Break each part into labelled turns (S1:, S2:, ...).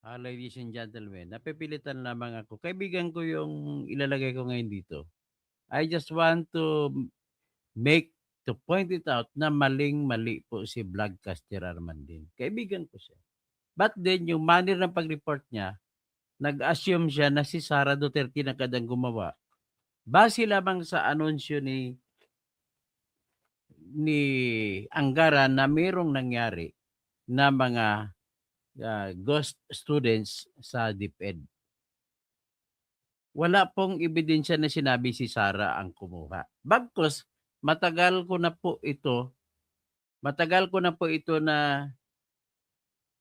S1: Ladies and gentlemen, napipilitan lamang ako. Kaibigan ko yung ilalagay ko ngayon dito. I just want to make to point it out na maling-mali po si Vlogcaster Armandin. Kaibigan ko siya. But then, yung manner ng pag-report niya, nag-assume siya na si Sara Duterte na kadang gumawa. Base lamang sa anunsyo ni Angara na mayroong nangyari na mga ghost students sa DepEd. Wala pong ebidensya na sinabi si Sara ang kumuha. Bagkus, matagal ko na po ito na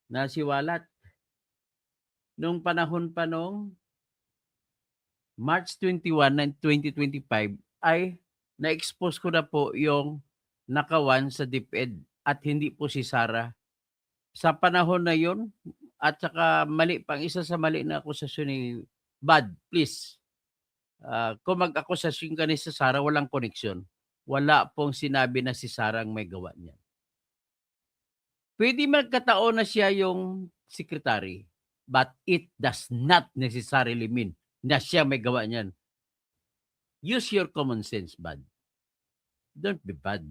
S1: nasiwalat. Nung panahon pa nung March 21 ng 2025 ay na-expose ko na po yung nakawan sa DepEd at hindi po si Sara. Sa panahon na yon at saka mali pang isa sa mali na akusasyon ni Bad, please. Kung mag-akusasyon ka ni sa Sara, walang koneksyon. Wala pong sinabi na si Sara ang may gawa niyan. Pwede magkataon na siya yung secretary, but it does not necessarily mean na siya may gawa niyan. Use your common sense, Bad. Don't be bad.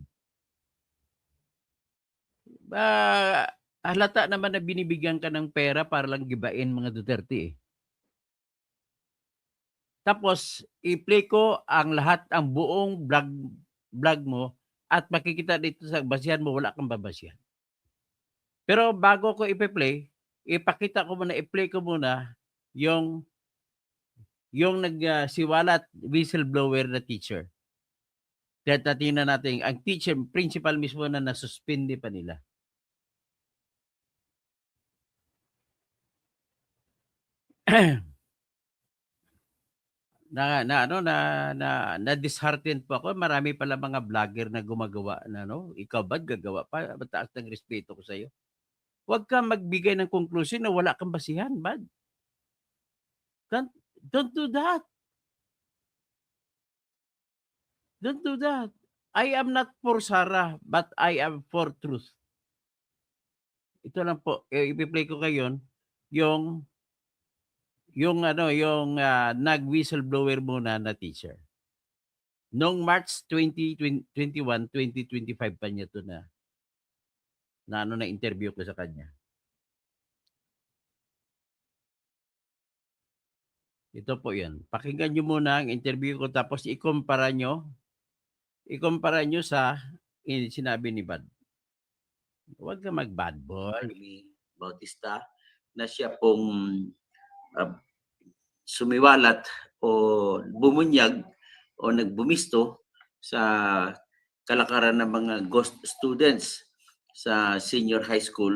S1: Halata naman na binibigyan ka ng pera para lang gibain mga Duterte eh. Tapos, i-play ko ang lahat, ang buong vlog mo at makikita dito sa basihan mo, wala kang babasihan. Pero bago ko i-play, ipakita ko muna, i-play ko muna yung nagsiwalat whistleblower na teacher. Tingnan natin, ang teacher, principal mismo na nasuspindi pa nila. na disheartened po ako. Marami pala mga vlogger na gumagawa na ikaw ba gagawa pa? Mataas ng respeto ko sa iyo. Huwag kang magbigay ng conclusion na wala kang basihan, Bad. Don't do that. Don't do that. I am not for Sara, but I am for truth. Ito lang po, i-play ko kayo yung nag-whistleblower muna na teacher. Noong March 2021, 2025 pa niya to na interview ko sa kanya. Ito po 'yan. Pakinggan niyo muna ang interview ko tapos ikumpara niyo sa sinabi ni Bad. Huwag ka mag-bad boy.
S2: Bautista na siya pong sumiwalat o bumunyag o nagbumisto sa kalakaran ng mga ghost students sa senior high school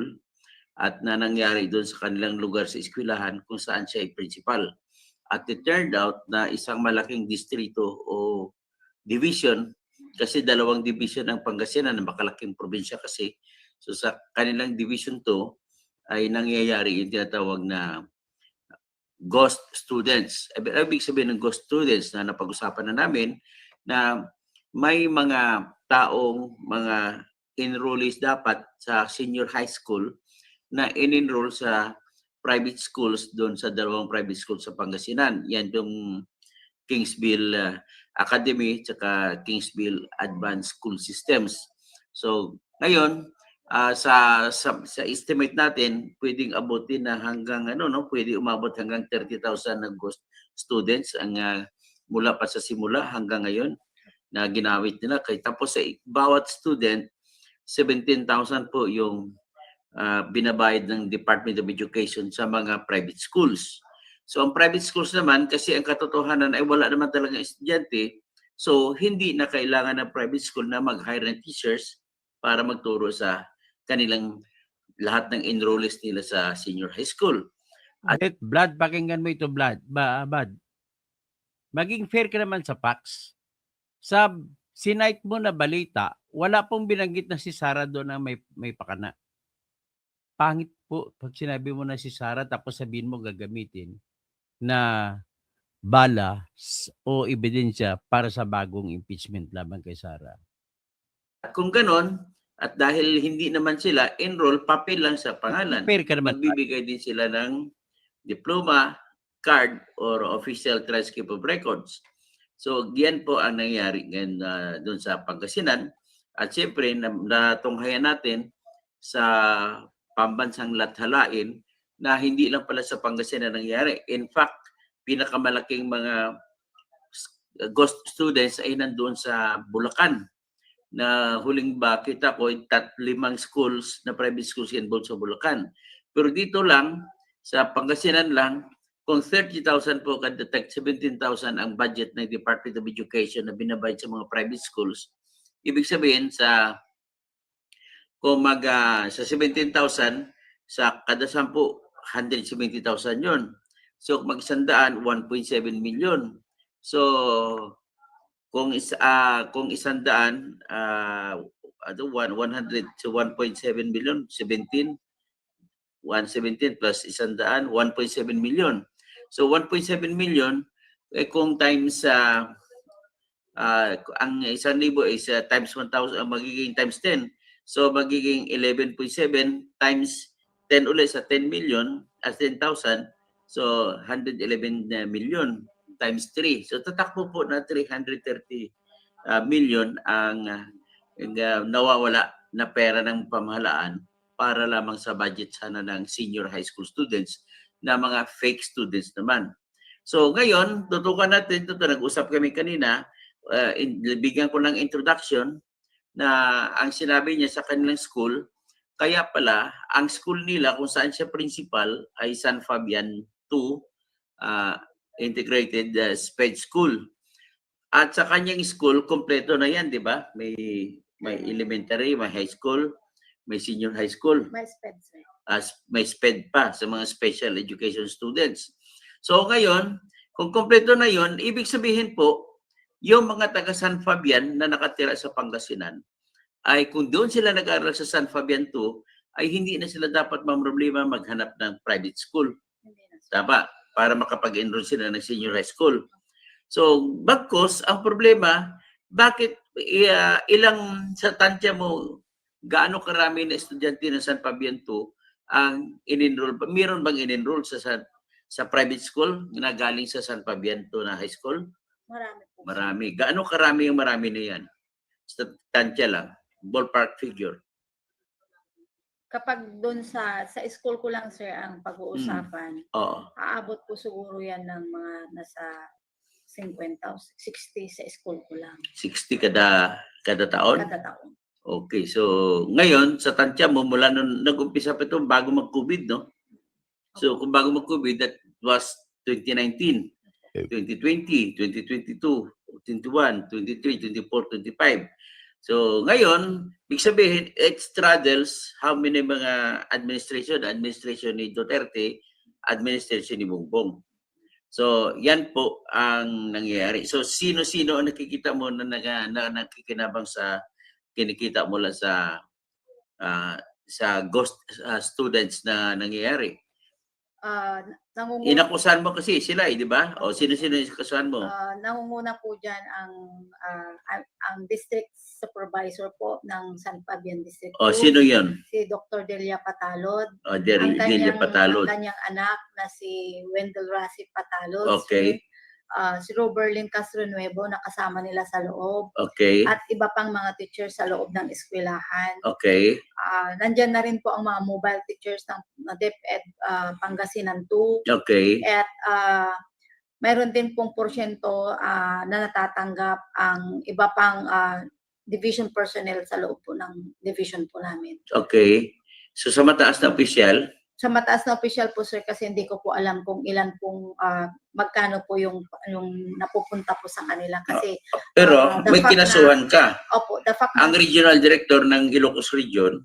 S2: at na nangyari doon sa kanilang lugar sa eskwelahan kung saan siya ay principal. At it turned out na isang malaking distrito o division, kasi dalawang division ang Pangasinan, na makalaking probinsya kasi. So sa kanilang division 2 ay nangyayari yung tinatawag na ghost students. Ibig sabihin ng ghost students na napag-usapan na namin na may mga taong, mga enrollees dapat sa senior high school na in-enroll sa private schools doon sa dalawang private schools sa Pangasinan. Yan yung Kingsville Academy at Kingsville Advanced School Systems. So, ngayon, sa estimate natin, pwedeng abutin na hanggang pwede umabot hanggang 30,000 na ghost students ang mula pa sa simula hanggang ngayon na ginawit nila. Tapos sa bawat student, 17,000 po yung binabayad ng Department of Education sa mga private schools. So ang private schools naman, kasi ang katotohanan ay wala naman talagang estudyante, so hindi na kailangan ng private school na mag-hire ng teachers para magturo sa kanilang lahat ng enrollees nila sa senior high school.
S1: At Blood, pakinggan mo ito, Blood. Bad. Maging fair ka naman sa facts. Sa sinight mo na balita, wala pong binanggit na si Sara doon na may pakana. Pangit po pag sinabi mo na si Sara tapos sabihin mo gagamitin na bala o ebidensya para sa bagong impeachment laban kay Sara.
S2: Kung ganon, at dahil hindi naman sila enroll, papel lang sa pangalan,
S1: Fair ka naman.
S2: magbibigay din sila ng diploma, card, or official transcript of records. So, yan po ang nangyari ngayon doon sa Pangasinan. At siyempre, natunghayan natin sa pambansang lathalain na hindi lang pala sa Pangasinan nangyari. In fact, pinakamalaking mga ghost students ay nandoon sa Bulacan na huling kita ko 5 schools na private schools involved sa Bulacan. Pero dito lang, sa Pangasinan lang, kung 30,000 po kada tag 17,000 ang budget ng Department of Education na binabayad sa mga private schools, ibig sabihin sa sa 17,000 sa kada 10, 170,000 yon. So kung mag-100, 1.7 million. So kung 100 to 1.7 million, 117 plus 100, 1.7 million. So 1.7 million, kung times ang 1,000 is times 1,000, magiging times 10. So magiging 11.7 times 10 ulit sa 10 million as 10,000. So 111 million times 3. So tatakbo po na 330 million ang nawawala na pera ng pamahalaan para lamang sa budget sana ng senior high school students na mga fake students naman. So ngayon, tutukan natin, nag-usap kami kanina, bigyan ko ng introduction na ang sinabi niya sa kanilang school, kaya pala, ang school nila kung saan siya principal ay San Fabian 2 Integrated SPED School. At sa kanyang school, kompleto na yan, di ba? May elementary, may high school, may senior high school.
S3: May SPED, sir.
S2: May SPED pa sa mga special education students. So ngayon, kung kompleto na yon, ibig sabihin po, yung mga taga San Fabian na nakatira sa Pangasinan, ay kung doon sila nag-aaral sa San Fabian 2, ay hindi na sila dapat mamroblema maghanap ng private school. Tama, para makapag-enroll sila ng senior high school. So, bagkos, ang problema, bakit ilang sa tansya mo, gaano karami na estudyante ng San Fabian 2 ang in-enroll? Meron bang in-enroll sa private school na galing sa San Fabian 2 na high school?
S3: Marami po.
S2: Marami. Gaano karami yung marami na yan? Sa tansya lang. Ballpark figure.
S3: Kapag doon sa school ko lang, sir, ang pag-uusapan, aabot po siguro yan ng mga nasa 50,000, 60 sa school ko lang.
S2: 60 kada taon?
S3: Kada taon.
S2: Okay, so ngayon, sa tansya mo, mula nung nag-umpisa pa ito, bago mag-COVID, no? So kung bago mag-COVID, that was 2019, 2020, 2022, 21, 23, 24, 25. So ngayon, ibig sabihin, it straddles how many mga administration ni Duterte, administration ni Bongbong. So yan po ang nangyayari. So sino-sino ang nakikita mo na nakikinabang sa kinikita mo lang sa ghost students na nangyayari? Inakusahan mo kasi sila, di ba? O sino-sino inakusahan mo?
S3: Nangunguna po dyan ang district supervisor po ng San Fabian District.
S2: O sino yun?
S3: Si Dr. Delia Patalod.
S2: O, Delia Patalod.
S3: Ang kanyang anak na si Wendell Rasi Patalod.
S2: Okay.
S3: Si Roberlin Castro Nuevo na kasama nila sa loob.
S2: Okay.
S3: At iba pang mga teachers sa loob ng eskwelahan.
S2: Okay.
S3: Nandyan na rin po ang mga mobile teachers ng DepEd Pangasinan 2.
S2: Okay.
S3: At mayroon din pong porsyento na natatanggap ang iba pang division personnel sa loob po ng division po namin.
S2: Okay. So sa mataas na opisyal?
S3: Sa mataas na opisyal po, sir, kasi hindi ko po alam kung ilan pong magkano po yung napupunta po sa kanila. Kasi
S2: pero may kinasuhan ka.
S3: Opo, the fact
S2: ang regional director ng Ilocos Region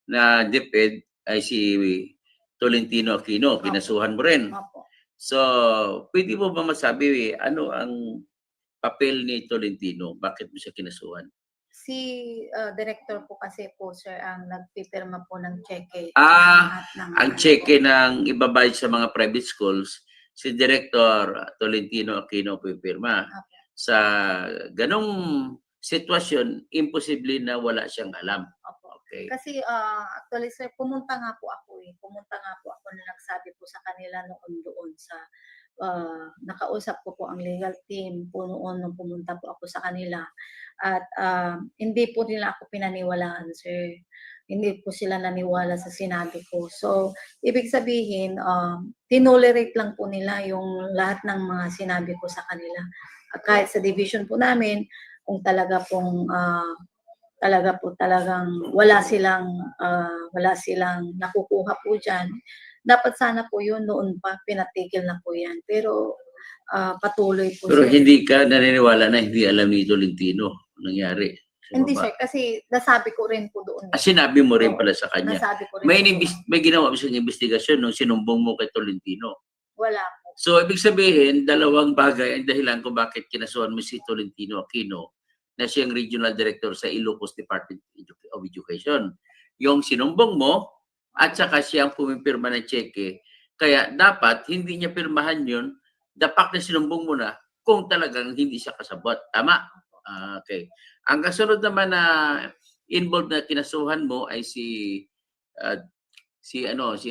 S2: na DepEd ay si Tolentino Aquino. Kinasuhan mo rin.
S3: Opo.
S2: So, pwede mo ba masabi ano ang papel ni Tolentino? Bakit mo siya kinasuhan?
S3: Si director po kasi po, sir, ang nagpipirma po ng cheque.
S2: Ang cheque ng ibabayad sa mga private schools, si Director Tolentino Aquino pipirma.
S3: Okay.
S2: Sa ganong sitwasyon, imposible na wala siyang alam.
S3: Opo.
S2: Okay.
S3: Kasi actually, sir, pumunta nga po ako nangyari. Pumunta nga po ako na nagsabi po sa kanila noon doon sa nakausap ko po ang legal team po noon nung pumunta po ako sa kanila at hindi po nila ako pinaniwalaan, sir. Hindi po sila naniwala sa sinabi ko. So, ibig sabihin, tinolerate lang po nila yung lahat ng mga sinabi ko sa kanila. At kahit sa division po namin, kung talaga pong talagang wala silang nakukuha po diyan. Dapat sana po yun noon pa pinatigil na po yan. Pero patuloy po
S2: Pero
S3: sir.
S2: hindi ka naniniwala na hindi alam ni Tolentino ang nangyari sa
S3: Hindi
S2: baba?
S3: sir, kasi nasabi ko rin po doon.
S2: Sinabi mo rin
S3: Oo,
S2: pala sa kanya.
S3: Nasabi ko rin
S2: May,
S3: po.
S2: may ginawa ba siyang investigasyon nung sinumbong mo kay Tolentino?
S3: Wala po.
S2: So, ibig sabihin, dalawang bagay ang dahilan kung bakit kinasuhan mo si Tolentino Aquino na siyang Regional Director sa Ilocos Department of Education. Yung sinumbong mo at saka siyang pumipirma ng cheque. Kaya dapat hindi niya pirmahan yun, the fact na sinumbong mo na kung talagang hindi siya kasabot. Tama? Okay. Ang kasunod naman na involved na kinasuhan mo ay si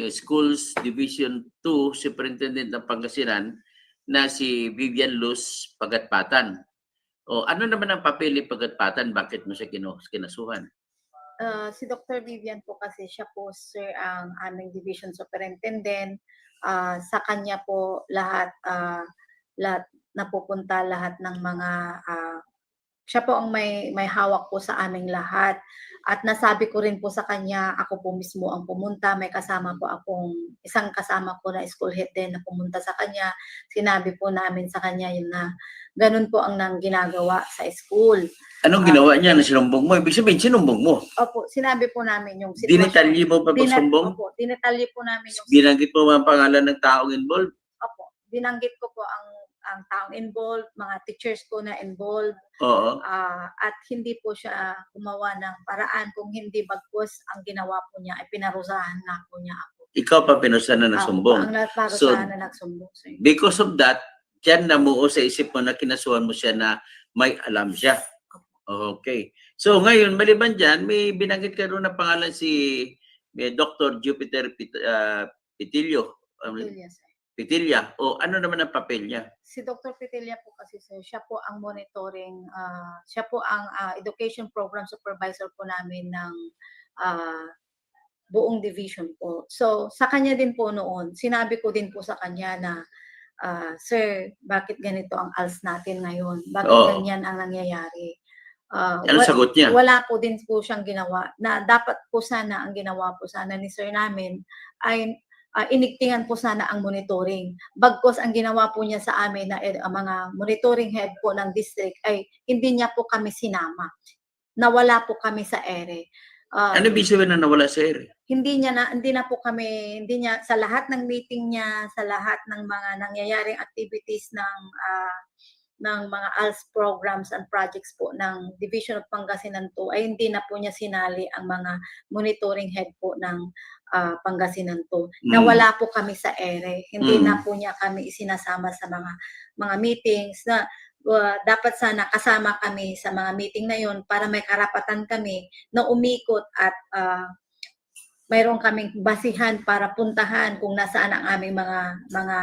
S2: Schools Division 2 Superintendent ng Pangasinan na si Vivian Luz Pagatpatan. O ano naman ang papel ni Pagatpatan? Bakit mo siya kinasuhan?
S3: Si Dr. Vivian po kasi siya po sir ang aming division superintendent. Sa kanya po lahat napupunta lahat ng mga siya po ang may hawak po sa aming lahat. At nasabi ko rin po sa kanya, ako po mismo ang pumunta. May kasama po isang kasama ko na school head din na pumunta sa kanya. Sinabi po namin sa kanya yun na ganun po ang ginagawa sa school.
S2: Anong ginawa niya na sinumbong mo? Ibig sabihin, sinumbong mo?
S3: Opo, sinabi po namin yung sitwasyon.
S2: Dinetalye mo pa pagsumbong?
S3: Opo, dinetalye po namin yung
S2: Binanggit mo ba ang pangalan ng taong involved?
S3: Opo, binanggit ko po ang taong involved, mga teachers ko na involved.
S2: Oo.
S3: At hindi po siya gumawa ng paraan kung hindi bagkus ang ginawa po niya ay pinarusahan na po niya ako.
S2: Ikaw pa pinusahan na nagsumbong.
S3: Ang parusahan na nagsumbong, sir.
S2: Because of that, diyan namuo sa isip mo na kinasuhan mo siya na may alam siya. Okay. So ngayon, maliban dyan, may binanggit ka doon na pangalan si Dr. Jupiter Pitilio. Pitilla. O ano naman ang papel niya?
S3: Si Dr. Pitilla po kasi sir, siya po ang monitoring, siya po ang education program supervisor po namin ng buong division po. So sa kanya din po noon, sinabi ko din po sa kanya na sir, bakit ganito ang ALS natin ngayon? Bakit ganyan ang nangyayari?
S2: Anong sagot niya?
S3: Wala po din po siyang ginawa. Na dapat po sana, ang ginawa po sana ni sir namin ay inigtingan po sana ang monitoring. Bagkos ang ginawa po niya sa amin na mga monitoring head po ng district ay hindi niya po kami sinama. Nawala po kami sa ere.
S2: Ano ibig sabihin na nawala sa ere?
S3: Hindi niya sa lahat ng meeting niya, sa lahat ng mga nangyayaring activities ng mga ALS programs and projects po ng Division of Pangasinan 2 ay hindi na po niya sinali ang mga monitoring head po ng Pangasinan 2. Nawala po kami sa ere. Hindi na po niya kami isinasama sa mga meetings na dapat sana kasama kami sa mga meeting na yon para may karapatan kami na umikot at mayroon kaming basihan para puntahan kung nasaan ang aming mga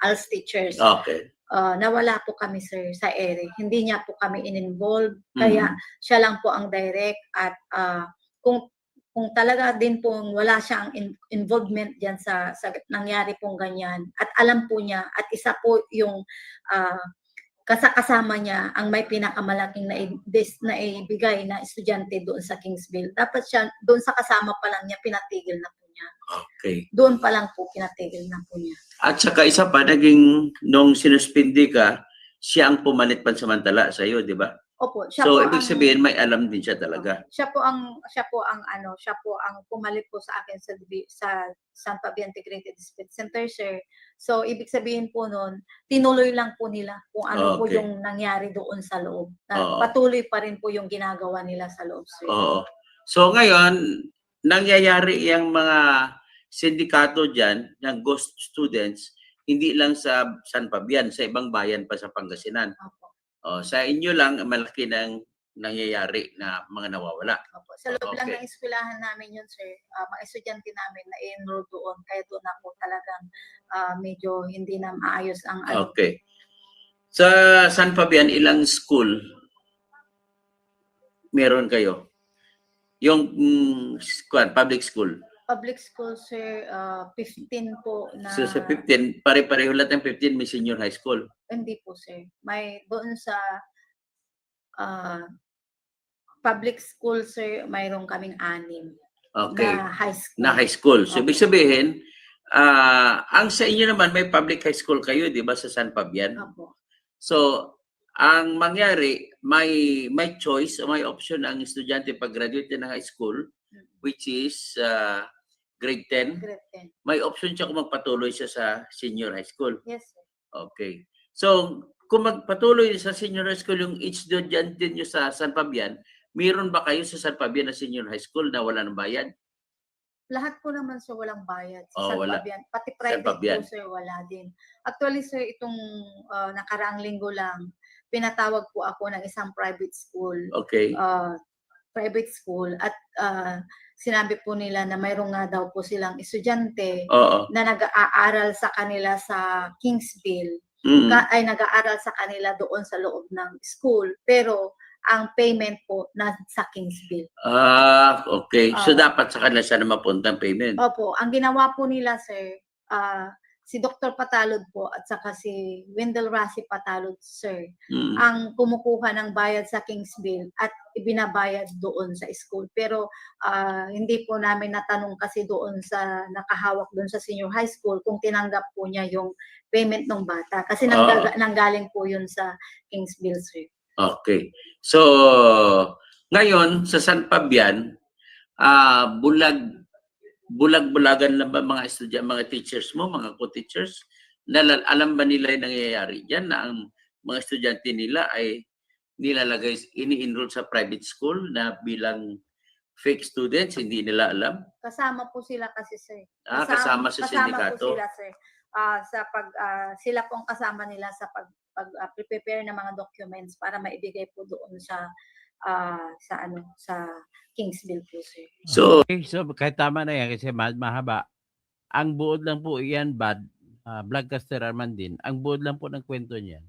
S3: ALS teachers.
S2: Okay.
S3: Nawala po kami sir sa ere. Hindi niya po kami in-involve. Kaya siya lang po ang direct at kung talaga din pong wala siyang involvement diyan sa nangyari pong ganyan at alam po niya at isa po yung kasama niya ang may pinakamalaking na ibigay na estudyante doon sa Kingsville. Dapat siya doon sa kasama pa lang niya pinatigil na po niya.
S2: Okay.
S3: Doon pa lang po pinatigil na po niya.
S2: At saka isa pa, naging nung sinuspindi ka, siya ang pumalit pansamantala sa iyo, di ba?
S3: Opo, siya
S2: So,
S3: po
S2: ibig sabihin, may alam din siya talaga.
S3: Siya po ang pumalit po sa akin sa San Fabian Integrated Dispute Center, sir. So, ibig sabihin po noon, tinuloy lang po nila kung ano po yung nangyari doon sa loob. Patuloy pa rin po yung ginagawa nila sa loob, sir.
S2: Oo. So, ngayon, nangyayari yung mga sindikato dyan ng ghost students, hindi lang sa San Fabian, sa ibang bayan pa sa Pangasinan.
S3: Opo.
S2: Sa inyo lang, malaki ng nangyayari na mga nawawala.
S3: Opo. Sa loob lang
S2: Okay.
S3: ng eskwelahan namin yun, sir. Mga estudyante namin na enroll doon. Kaya doon ako talagang medyo hindi na maayos ang ano.
S2: Okay. Sa San Fabian, ilang school meron kayo? Yung public school.
S3: Public school, sir, 15 po na...
S2: So sa 15, pare-pareho lahat ng 15 may senior high school.
S3: Hindi po, sir. May doon sa public school, sir, mayroon kaming 6
S2: Okay.
S3: na high school.
S2: Na high school. So,
S3: Okay.
S2: ibig sabihin, ang sa inyo naman, may public high school kayo, di ba, sa San Fabian?
S3: Opo.
S2: So, ang mangyari, may choice o may option ang estudyante pag graduate ng high school, which is grade 10.
S3: Grade 10.
S2: May option siya kung magpatuloy siya sa senior high school.
S3: Yes, sir.
S2: Okay. So, kung magpatuloy sa senior high school yung estudyante niyo sa San Fabian, meron ba kayo sa San Fabian na senior high school na wala ng bayad?
S3: Lahat po naman, sir, walang bayad. Sa
S2: Oh,
S3: San
S2: wala.
S3: Fabian. Pati
S2: San
S3: private
S2: Fabian.
S3: po, sir, wala din. Actually, sir, itong nakaraang linggo lang, pinatawag po ako ng isang private school.
S2: Okay.
S3: Private school at sinabi po nila na mayroong nga daw po silang estudyante
S2: Oo.
S3: na nag-aaral sa kanila sa Kingsville.
S2: Mm.
S3: Ay nag-aaral sa kanila doon sa loob ng school. Pero ang payment po nasa Kingsville.
S2: Okay. So, dapat sa kanila siya na mapunta ang payment.
S3: Opo, ang ginawa po nila, sir, si Dr. Patalod po at saka si Wendell Rasi Patalod, sir,
S2: Mm.
S3: ang kumukuha ng bayad sa Kingsville at ibinabayad doon sa school. Pero hindi po namin natanong kasi doon sa nakahawak doon sa senior high school kung tinanggap po niya yung payment ng bata. Kasi nanggaling po yun sa Kingsville, sir.
S2: Okay. So, ngayon, sa San Fabian, bulag-bulagan na ba mga estudyante, mga teachers mo, mga co-teachers? Alam ba nila yung nangyayari dyan na ang mga estudyante nila ay nilalagay, ini-enroll sa private school na bilang fake students, hindi nila alam?
S3: Kasama po sila kasi, sir.
S2: Kasama sa sindikato.
S3: Kasama po sila, sir. Sila po ang kasama nila sa prepare ng mga documents para maibigay po doon sa Kingsville po, sir.
S2: So,
S1: Okay, so kahit tama na yan kasi mahaba. Ang buod lang po yan, Vlogcaster Armandin, ang buod lang po ng kwento niyan.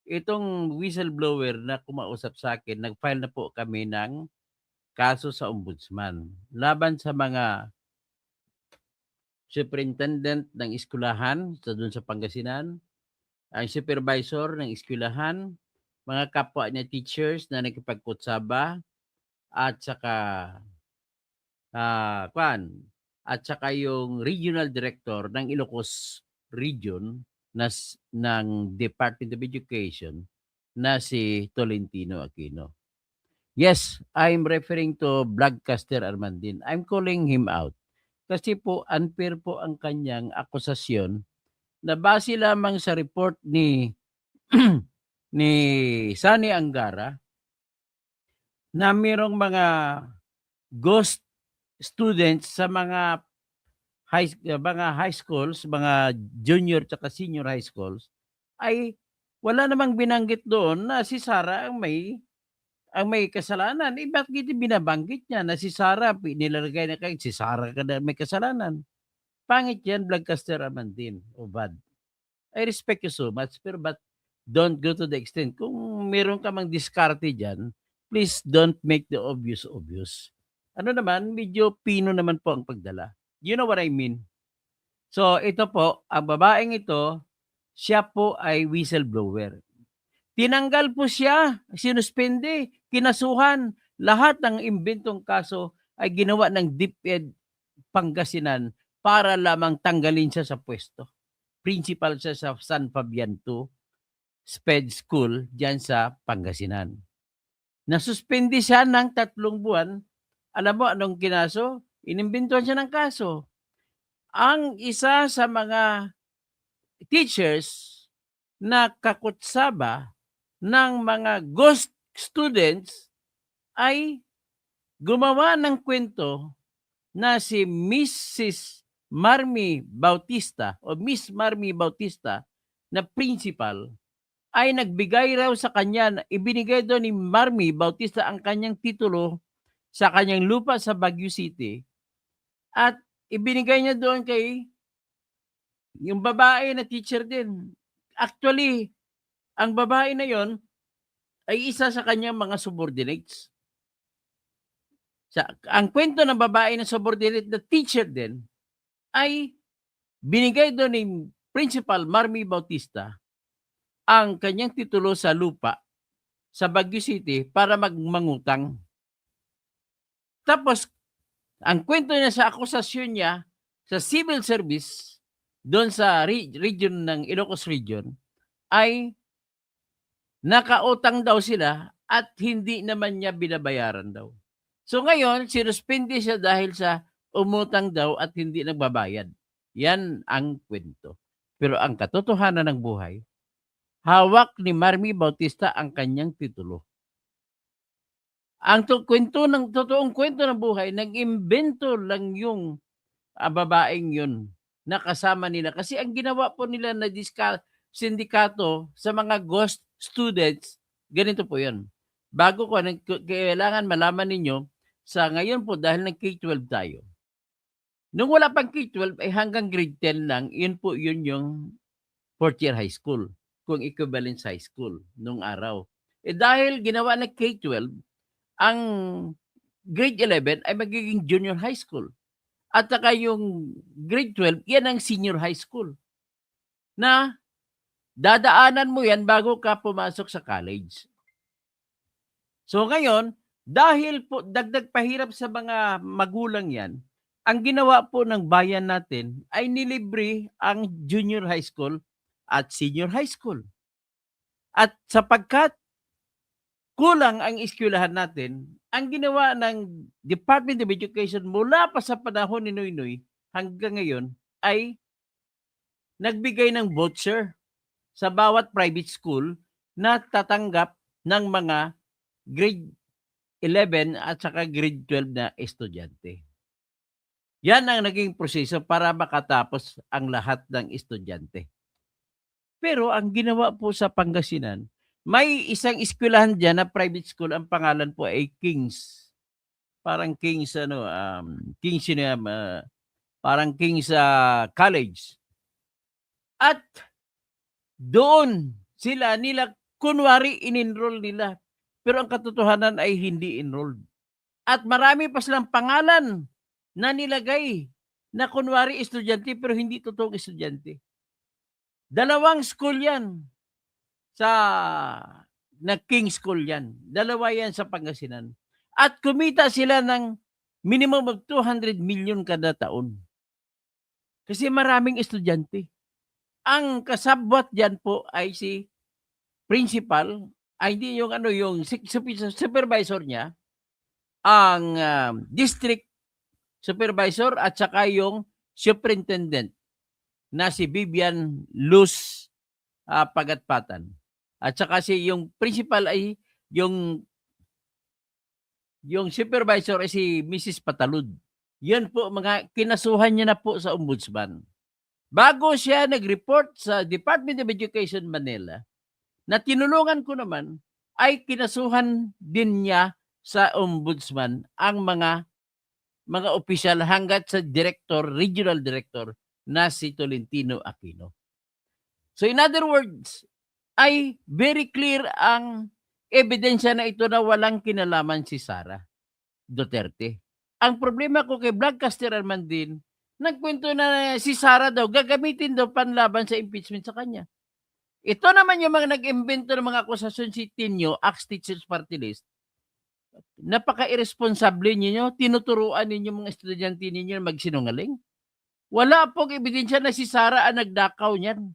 S1: Itong whistleblower na kumausap sa akin, nag-file na po kami ng kaso sa ombudsman laban sa mga superintendent ng eskwelahan doon sa Pangasinan, ang supervisor ng eskwelahan, mga kapwa niya teachers na nakipagkutsaba, at saka yung regional director ng Ilocos Region ng Department of Education na si Tolentino Aquino. Yes, I'm referring to Vlogcaster Armandin. I'm calling him out kasi po unfair po ang kanyang akusasyon na base lamang sa report ni ni Sunny Angara na mayroong mga ghost students sa mga high schools, mga junior at senior high schools, ay wala namang binanggit doon na si Sara ang may kasalanan. Bakit binabanggit niya na si Sara, nilalagay na kayo, si Sara ka na may kasalanan? Pangit yan, Vlogcaster Armandin, o bad. I respect you so much, pero but don't go to the extent. Kung meron ka mang diskarte dyan, please don't make the obvious. Ano naman, medyo pino naman po ang pagdala. You know what I mean? So, ito po, ang babaeng ito, siya po ay whistleblower. Tinanggal po siya, sinuspende, kinasuhan. Lahat ng imbentong kaso ay ginawa ng DepEd Pangasinan para lamang tanggalin siya sa pwesto. Principal siya sa San Fabian 2 SPED School diyan sa Pangasinan. Nasuspende siya ng 3 buwan. Alam mo anong kinaso? Inimbentuhan siya ng kaso. Ang isa sa mga teachers na kakutsaba ng mga ghost students ay gumawa ng kwento na si Mrs. Marmy Bautista o Miss Marmy Bautista na principal ay nagbigay raw sa kanya, ibinigay doon ni Marmy Bautista ang kanyang titulo sa kanyang lupa sa Baguio City at ibinigay niya doon kay yung babae na teacher din. Actually, ang babae na yon ay isa sa kanyang mga subordinates. Ang kwento ng babae na subordinate na teacher din ay binigay doon ni Principal Marmy Bautista ang kanyang titulo sa lupa sa Baguio City para mangutang. Tapos, ang kwento niya sa akusasyon niya sa civil service doon sa region ng Ilocos Region ay nakautang daw sila at hindi naman niya binabayaran daw. So ngayon, sinuspindi siya dahil sa umutang daw at hindi nagbabayad. Yan ang kwento. Pero ang katotohanan ng buhay, hawak ni Marmy Bautista ang kanyang titulo. Ang totoong kwento ng buhay, nag-imbento lang yung babaeng yun na kasama nila. Kasi ang ginawa po nila na sindikato sa mga ghost students, ganito po yun. Bago ko, kailangan malaman ninyo, sa ngayon po, dahil nag-K-12 tayo, nung wala pang K-12, ay hanggang grade 10 lang, yun yung fourth year high school, kung equivalent high school nung araw. Dahil ginawa na K-12, ang grade 11 ay magiging junior high school. At saka yung grade 12, yan ang senior high school. Na dadaanan mo yan bago ka pumasok sa college. So ngayon, dahil po dagdag pahirap sa mga magulang yan, ang ginawa po ng bayan natin ay nilibre ang junior high school at senior high school. At sapagkat kulang ang eskwelahan natin, ang ginawa ng Department of Education mula pa sa panahon ni Noynoy hanggang ngayon ay nagbigay ng voucher sa bawat private school na tatanggap ng mga grade 11 at saka grade 12 na estudyante. Yan ang naging proseso para makatapos ang lahat ng estudyante. Pero ang ginawa po sa Pangasinan, may isang eskwelahan dyan na private school, ang pangalan po ay Kings. Parang Kings, Kings parang Kings College. At doon nila kunwari in-enroll nila. Pero ang katotohanan ay hindi enrolled. At marami pa silang pangalan na nilagay na kunwari estudyante pero hindi totoong estudyante. 2 school yan na King School yan. 2 yan sa Pangasinan. At kumita sila ng minimum of 200 million kada taon. Kasi maraming estudyante. Ang kasabwat diyan po ay si principal, ay hindi yung supervisor niya, ang district supervisor at saka yung superintendent na si Vivian Luz Pagatpatan. At saka yung principal ay yung supervisor ay si Mrs. Patalud. Yan po mga kinasuhan niya na po sa ombudsman. Bago siya nag-report sa Department of Education Manila, na tinulungan ko naman, ay kinasuhan din niya sa ombudsman ang mga opisyal hanggat sa regional director na si Tolentino Aquino. So in other words, ay very clear ang ebidensya na ito na walang kinalaman si Sara Duterte. Ang problema ko kay Vlogcaster Arman din, nagkwento na si Sara daw, gagamitin daw panlaban sa impeachment sa kanya. Ito naman yung mga nag-imbento ng mga akusasyon si Tinio, Ex-Teachers Party List. Napaka-irresponsable ninyo, tinuturuan ninyo mga estudyante ninyo magsinungaling. Wala pong ebidensya na si Sara ang nagdakaw niyan.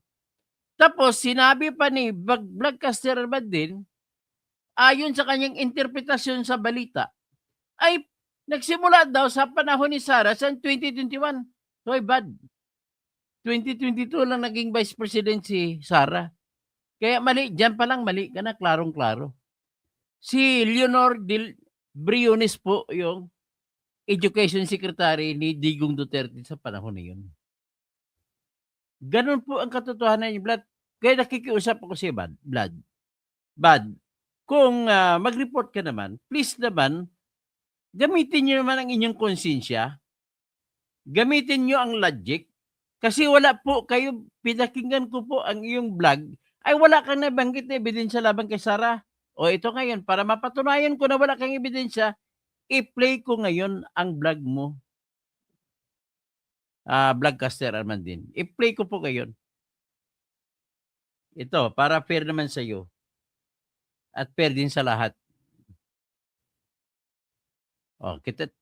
S1: Tapos sinabi pa ni Vlogcaster Arman din, ayon sa kanyang interpretasyon sa balita, ay nagsimula daw sa panahon ni Sara sa 2021. So bad. 2022 lang naging vice president si Sara. Kaya mali, dyan pa lang mali ka na, klarong-klaro. Si Leonor Briones po yung education secretary ni Digong Duterte sa panahon na yun. Ganun po ang katotohanan niyo, Vlad. Kaya nakikiusap ako si Vlad. Kung mag-report ka naman, please naman, gamitin niyo naman ang inyong konsensya. Gamitin niyo ang logic. Kasi wala po kayo, pinakinggan ko po ang iyong vlog, ay wala kang nabanggit na ebidensya laban kay Sara. O ito ngayon, para mapatunayan ko na wala kang ebidensya, i-play ko ngayon ang vlog mo. Vlogcaster Armandin. I-play ko po ngayon. Ito, para fair naman sa iyo. At fair din sa lahat.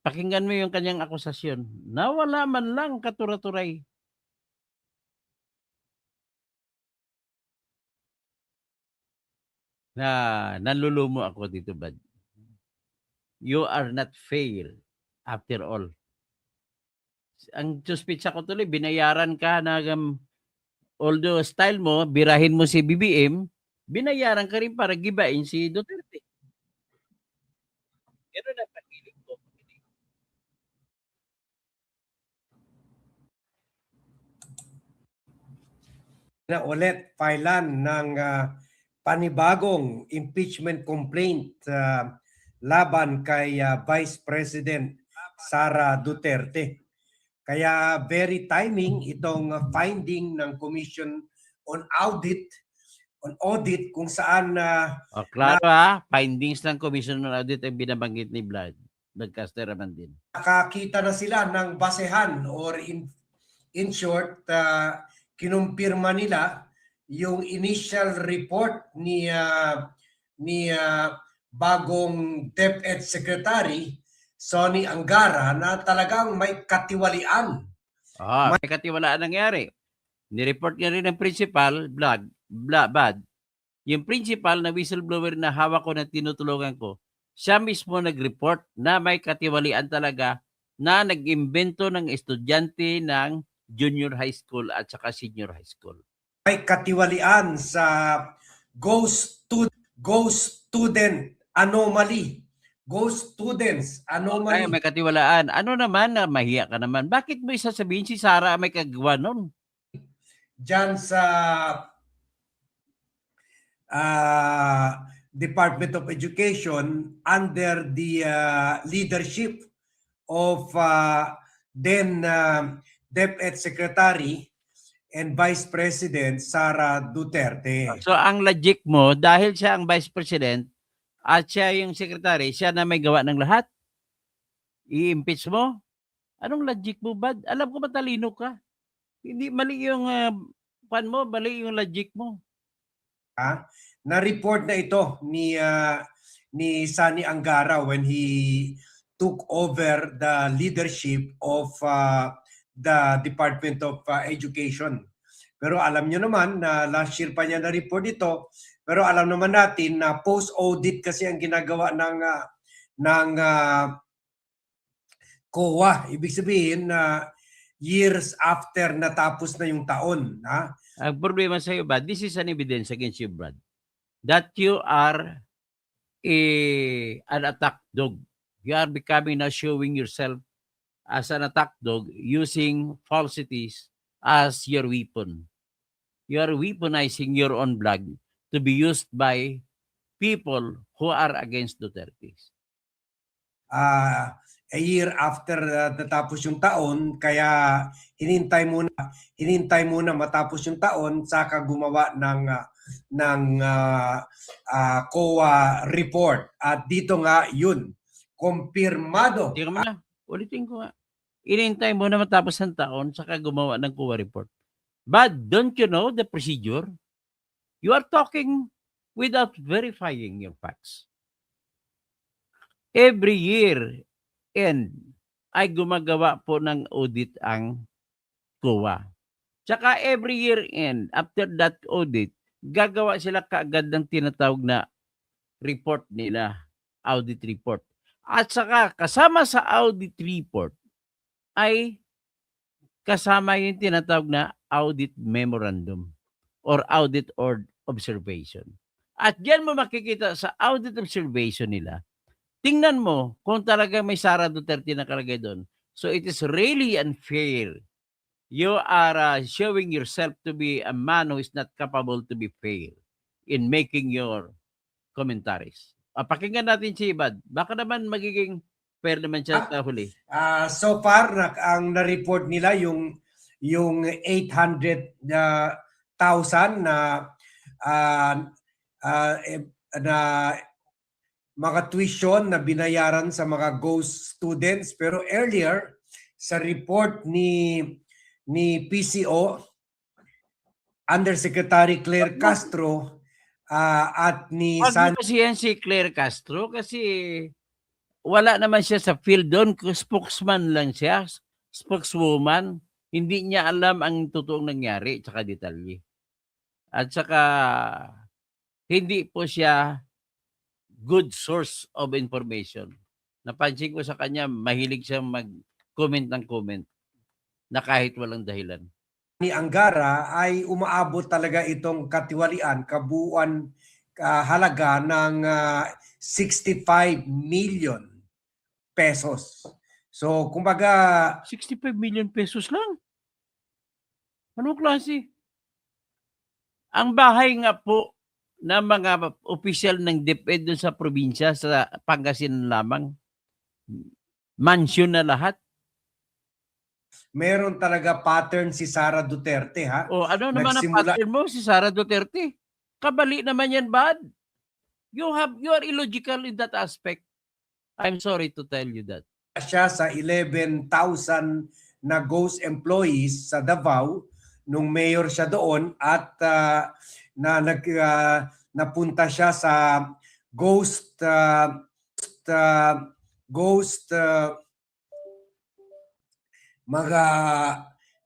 S1: Pakinggan mo yung kanyang akusasyon na wala man lang katuraturay. Na nanlulumo ako dito, bad. You are not fair after all. Ang suspitsa ko tuloy, binayaran ka na although style mo, birahin mo si BBM, binayaran ka rin para gibain si Duterte. Ganun ang pag-ilig ko.
S4: Na ulit filean ng panibagong impeachment complaint laban kay Vice President Sara Duterte. Kaya very timing itong finding ng Commission on Audit kung saan
S1: Klaro findings ng Commission on Audit ay binabanggit ni Vlogcaster naman din.
S4: nakakita na sila ng basehan or in short, kinumpirma nila yung initial report ni bagong DepEd Secretary Sonny Angara na talagang may katiwalian.
S1: May katiwalaan nangyari. Nireport niya rin ng principal, Bad. Yung principal na whistleblower na hawak ko na tinutulungan ko, siya mismo nag-report na may katiwalian talaga na nag-imbento ng estudyante ng junior high school at saka senior high school.
S4: May katiwalian sa ghost student anomaly. Ghost students anomaly.
S1: Ay, may katiwalaan. Ano naman na mahiya ka naman? Bakit mo isasabihin si Sara may kagawa nun?
S4: Diyan sa Department of Education under the leadership of then DepEd Secretary and Vice President Sara Duterte.
S1: So ang logic mo, dahil siya ang Vice President at siya yung Secretary, siya na may gawa ng lahat? I-impeach mo? Anong logic mo, Bad? Alam ko matalino ka. Hindi mali yung mali yung logic mo.
S4: Na-report na ito ni Sonny Angara when he took over the leadership of the Department of Education. Pero alam nyo naman na last year pa niya na-report ito. Pero alam naman natin na post-audit kasi ang ginagawa ng COA. Ibig sabihin na years after natapos na yung taon.
S1: Ang problema sa iyo, Brad, this is an evidence against you, Brad, that you are an attack dog. You are becoming now showing yourself as an attack dog using falsities as your weapon. You are weaponizing your own blog to be used by people who are against Duterte.
S4: A year after natapos yung taon, kaya hinintay muna matapos yung taon saka gumawa ng COA report. At dito nga yun, kumpirmado.
S1: Tingnan mo na, ulitin ko nga. Inintay mo na matapos ng taon saka gumawa ng COA report. But don't you know the procedure? You are talking without verifying your facts. Every year and ay gumagawa po ng audit ang COA. Tsaka every year end, after that audit, gagawa sila kaagad ng tinatawag na report nila, audit report. At saka kasama sa audit report ay kasama yung tinatawag na audit memorandum or audit or observation. At diyan mo makikita sa audit observation nila, tingnan mo kung talaga may Sara Duterte na nakalagay doon. So it is really unfair you are showing yourself to be a man who is not capable to be fair in making your commentaries. Pakinggan natin si Ibad. Baka naman magiging fair naman siya sa huli.
S4: So far, ang na-report nila yung 800,000 na mga tuition na binayaran sa mga ghost students. Pero earlier, sa report ni PCO, Undersecretary Claire Castro at ni
S1: Wag mo kasi yan si Claire Castro kasi wala naman siya sa field doon. Spokesman lang siya. Spokeswoman. Hindi niya alam ang totoong nangyari tsaka detalye. At saka hindi po siya good source of information. Napansin ko sa kanya, mahilig siyang mag-comment ng comment na kahit walang dahilan.
S4: ni Angara ay umaabot talaga itong katiwalian, kabuuan halaga ng 65 million pesos. So, kumbaga,
S1: 65 million pesos lang. Anong klase? Ang bahay nga po ng mga opisyal ng DepEd doon sa probinsya, sa Pangasinan lamang, mansion na lahat.
S4: meron talaga pattern si Sara Duterte, ha?
S1: O ano naman ang
S4: Nagsimula-
S1: pattern mo, si Sara Duterte? Kabali naman yan, bad. You are illogical in that aspect. I'm sorry to tell you that.
S4: Siya sa 11,000 na ghost employees sa Davao nung mayor siya doon at napunta siya sa ghost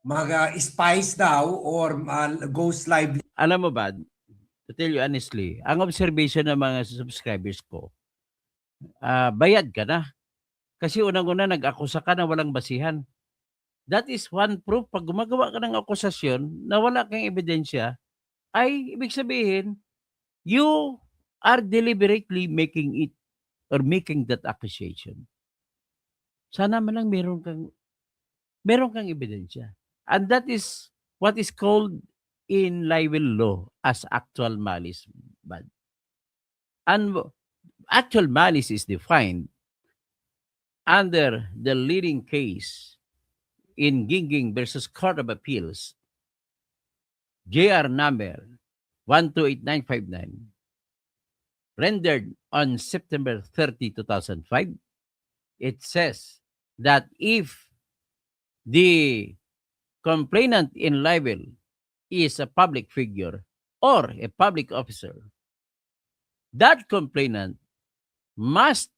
S4: mga spies daw or ghost live.
S1: Alam mo ba, to tell you honestly, ang observation ng mga subscribers ko, bayad ka na. Kasi unang-una nag-akusa ka na walang basihan. That is one proof. Pag gumagawa ka ng akusasyon na wala kang ebidensya, ay ibig sabihin, you are deliberately making it or making that accusation. Sana man lang meron kang ebidensya. And that is what is called in libel law as actual malice. But and actual malice is defined under the leading case in Gingging versus Court of Appeals, JR number 128959, rendered on September 30, 2005. It says that if the complainant in libel is a public figure or a public officer, that complainant must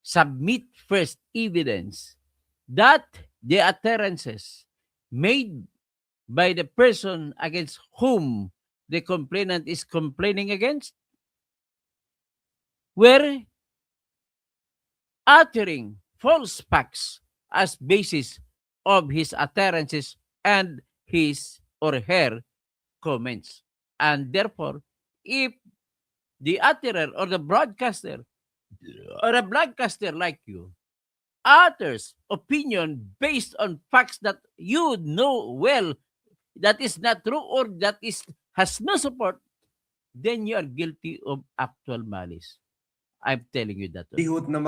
S1: submit first evidence that the utterances made by the person against whom the complainant is complaining against were uttering false facts as basis of his utterances and his or her comments. And therefore, if the utterer or the broadcaster or a broadcaster like you utters opinion based on facts that you know well that is not true or that has no support, then you are guilty of actual malice. I'm telling you that.
S4: Lihot na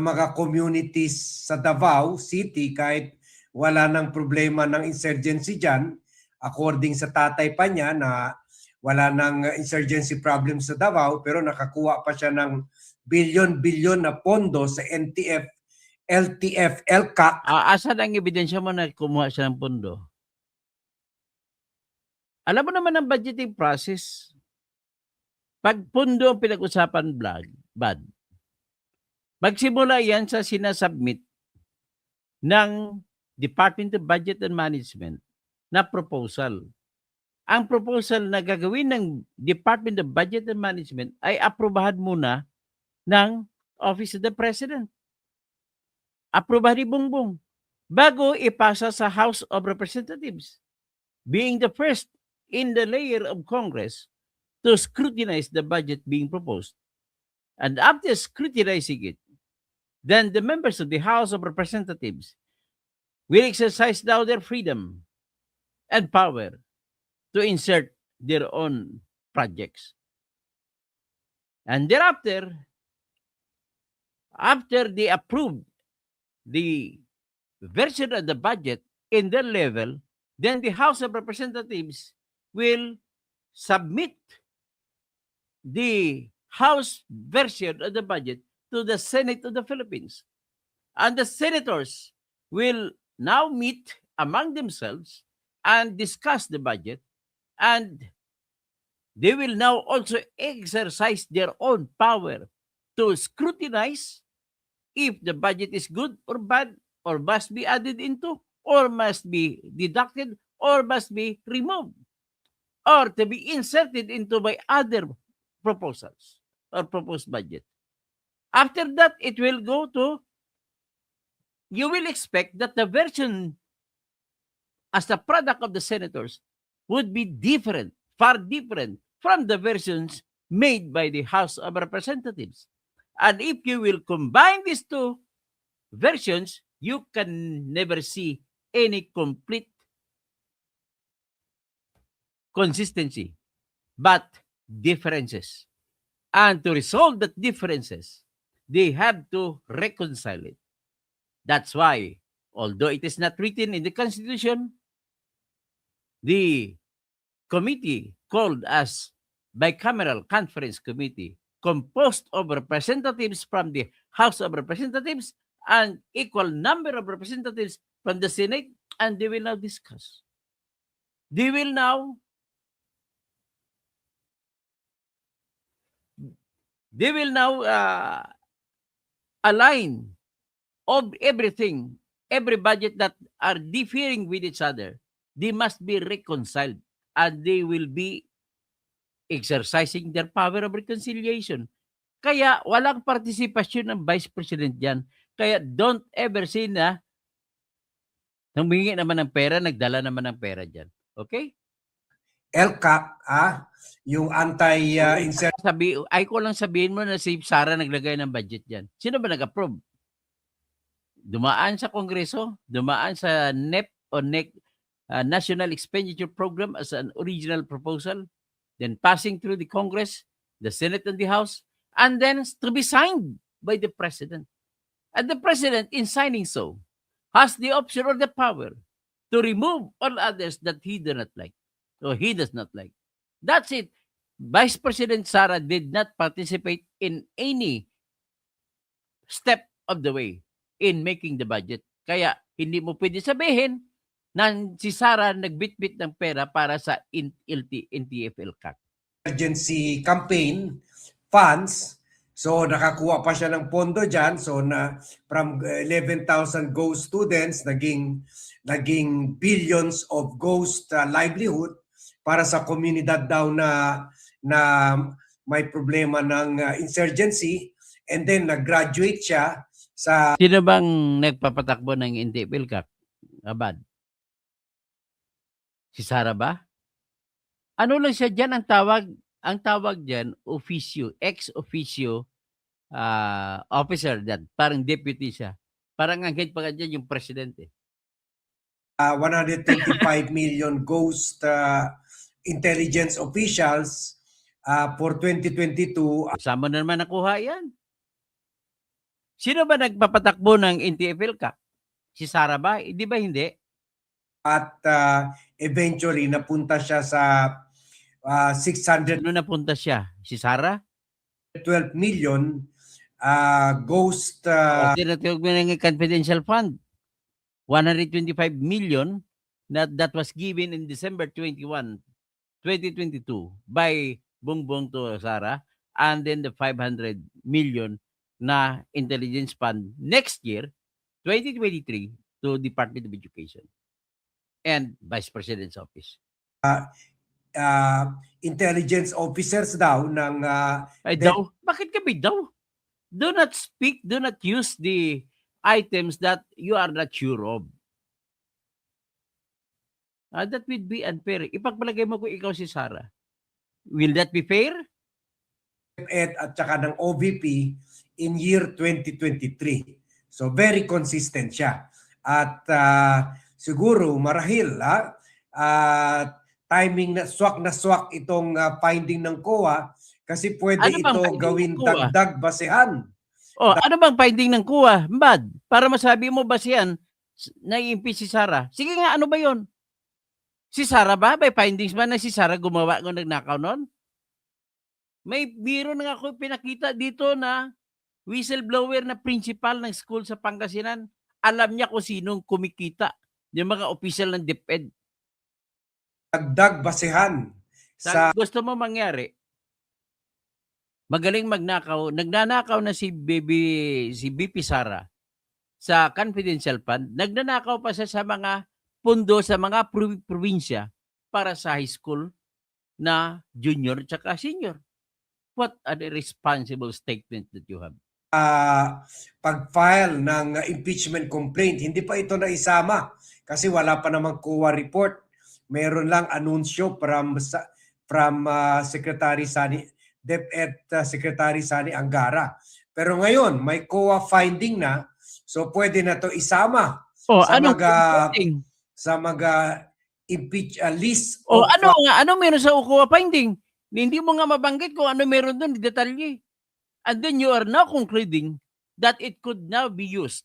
S4: mga communities sa Davao City kahit wala nang problema ng insurgency dyan, according sa tatay pa niya na wala nang insurgency problem sa Davao pero nakakuha pa siya ng bilyon-bilyon na pondo sa NTF, LTF, LCAC.
S1: Asan ang ebidensya mo na kumuha siya ng pondo? Alam mo naman ang budgeting process. Pag pondo ang pinag-usapan bad, magsimula yan sa sinasubmit ng Department of Budget and Management na proposal. Ang proposal na gagawin ng Department of Budget and Management ay aprobahan muna ng Office of the President. Aprobahan ni Bongbong bago ipasa sa House of Representatives, being the first in the layer of Congress to scrutinize the budget being proposed. And after scrutinizing it, then the members of the House of Representatives will exercise now their freedom and power to insert their own projects. And thereafter, after they approve the version of the budget in their level, then the House of Representatives will submit the House version of the budget to the Senate of the Philippines. And the senators will now meet among themselves and discuss the budget, and they will now also exercise their own power to scrutinize if the budget is good or bad, or must be added into, or must be deducted, or must be removed, or to be inserted into by other proposals or proposed budget. After that, it will go to, you will expect that the version as the product of the senators would be different, far different from the versions made by the House of Representatives. And if you will combine these two versions, you can never see any complete consistency, but differences. And to resolve that differences, they have to reconcile it. That's why, although it is not written in the Constitution, the committee called as Bicameral Conference Committee, composed of representatives from the House of Representatives and equal number of representatives from the Senate, and they will now discuss. They will now align of everything, every budget that are differing with each other. They must be reconciled, and they will be exercising their power of reconciliation. Kaya walang partisipasyon ng Vice President dyan. Kaya don't ever say na humingi naman ng pera, nagdala naman ng pera dyan. Okay?
S4: LCAC, yung anti-insert
S1: Ay ko lang sabihin mo na si Sara naglagay ng budget dyan. Sino ba nag-approve? Dumaan sa Kongreso, dumaan sa NEP o NEC, National Expenditure Program as an original proposal, then passing through the Congress, the Senate and the House, and then to be signed by the President. And the President, in signing so, has the option or the power to remove all others that he do not like, or he does not like. That's it. Vice President Sara did not participate in any step of the way in making the budget. Kaya hindi mo pwede sabihin na si Sara nagbitbit ng pera para sa NTF-ELCAC.
S4: emergency campaign funds. So nakakuha pa siya ng pondo diyan. So na from 11,000 ghost students naging billions of ghost livelihood para sa komunidad daw na may problema ng insurgency, and then nag-graduate siya sa
S1: Sino bang nagpapatakbo ng NTF-ELCAC? Abad? Si Sara ba? Ano lang siya dyan ang tawag dyan, officio, ex-officio officer dyan. Parang deputy siya. Parang ang head pa dyan yung presidente.
S4: 125 million ghost intelligence officials for 2022
S1: Saan mo na naman nakuha yan? Sino ba nagpapatakbo ng NTF-ELCAC? Si Sara ba? Di ba hindi?
S4: at eventually napunta siya sa 612
S1: Ano napunta siya? Si Sara?
S4: million ghost
S1: Tinatawag mo ng confidential fund. 125 million that was given in December 21, 2022 by Bongbong to Sara, and then the 500 million na intelligence fund next year, 2023, to Department of Education and Vice President's Office.
S4: intelligence officers daw ng
S1: Ay, daw? Bakit kami daw? Do not speak, do not use the items that you are not sure of. That would be unfair. Ipagpalagay mo kung ikaw si Sara. Will that be fair?
S4: DepEd at saka ng OVP in year 2023. So very consistent siya. At siguro marahil timing na swak itong finding ng COA kasi pwede
S1: Ano bang
S4: ito
S1: finding ng
S4: gawin
S1: COA?
S4: dagdag basehan.
S1: Oh, ano bang finding ng COA, Bad? Para masabi mo ba siyan na-impeach si Sara? Sige nga, ano ba 'yon? Si Sara ba? May findings ba na si Sara gumawa ng nagnakaw nun? May biro na nga ako pinakita dito na whistleblower na principal ng school sa Pangasinan. Alam niya kung sinong kumikita. Yung mga official ng DepEd.
S4: Dagdag basehan
S1: Sa
S4: sa
S1: gusto mo mangyari, magaling magnakaw, nagnanakaw na si BP Sara sa confidential fund, nagnanakaw pa siya sa mga pundo sa mga probinsya para sa high school na junior tsaka senior. What a responsible statement that you have.
S4: pag-file ng impeachment complaint. Hindi pa ito naisama kasi wala pa namang COA report. Meron lang anunsyo from Secretary Sani DepEd Secretary Sani Angara. Pero ngayon may COA finding na, so pwede na to isama sa mga impeach list
S1: O
S4: of
S1: ano meron sa COA finding? Hindi mo nga mabanggit kung ano meron doon, detalye. And then you are now concluding that it can now be used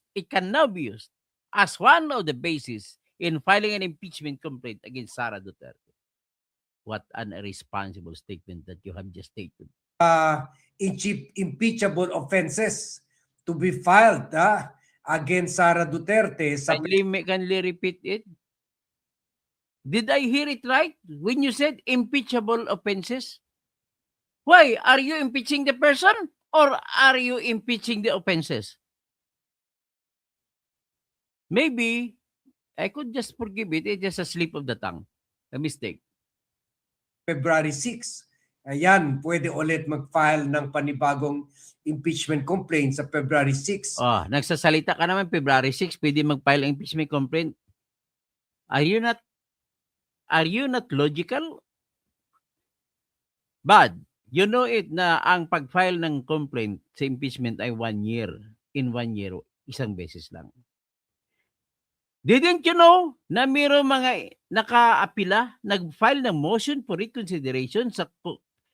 S1: as one of the basis in filing an impeachment complaint against Sara Duterte. What an irresponsible statement that you have just stated.
S4: impeachable offenses to be filed against Sara Duterte sa
S1: Kindly repeat it. Did I hear it right when you said impeachable offenses? Why? Are you impeaching the person or are you impeaching the offenses? Maybe I could just forgive it. It's just a slip of the tongue. A mistake.
S4: February 6. Ayan, pwede ulit mag-file ng panibagong impeachment complaint sa February 6.
S1: Oh, nagsasalita ka naman February 6, pwede mag-file ang impeachment complaint. Are you not logical? But you know it na ang pag-file ng complaint sa impeachment ay 1 year. In 1 year, isang beses lang. Didn't you know na mayroong mga naka-apila, nag-file ng motion for reconsideration sa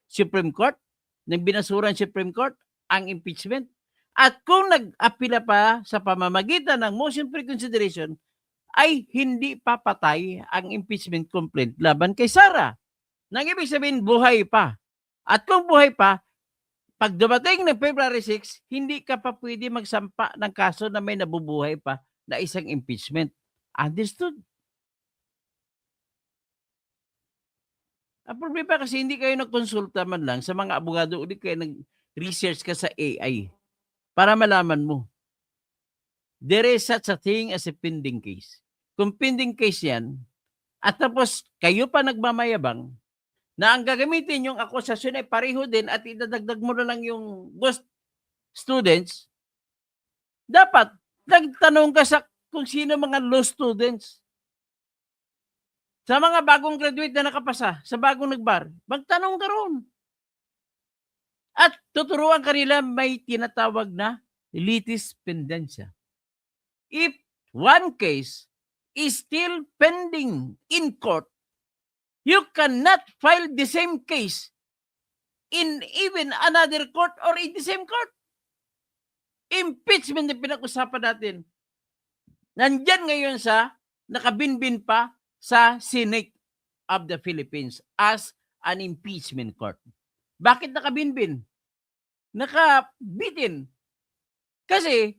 S1: Supreme Court, ng binasuran Supreme Court, ang impeachment? At kung nag-apila pa sa pamamagitan ng motion for reconsideration, ay hindi papatay ang impeachment complaint laban kay Sara. Nang ibig sabihin, buhay pa. At kung buhay pa, pag dumating ng February 6, hindi ka pa pwede magsampa ng kaso na may nabubuhay pa na isang impeachment. Understood? Ang problema kasi hindi kayo nagkonsulta man lang sa mga abogado, ulit kayo nag-research ka sa AI para malaman mo. There is such a thing as a pending case. Kung pending case yan, at tapos kayo pa nagmamayabang, na ang gagamitin yung akusasyon ay pareho din at idadagdag mo na lang yung ghost students, dapat nagtanong ka sa kung sino mga law students. Sa mga bagong graduate na nakapasa, sa bagong nagbar, magtanong ka ron. At tuturuan kanila may tinatawag na litis pendentia. If one case is still pending in court, you cannot file the same case in even another court or in the same court. Impeachment na pinag-usapan natin. Nandyan ngayon sa, nakabinbin pa sa Senate of the Philippines as an impeachment court. Bakit nakabinbin? Nakabitin. Kasi,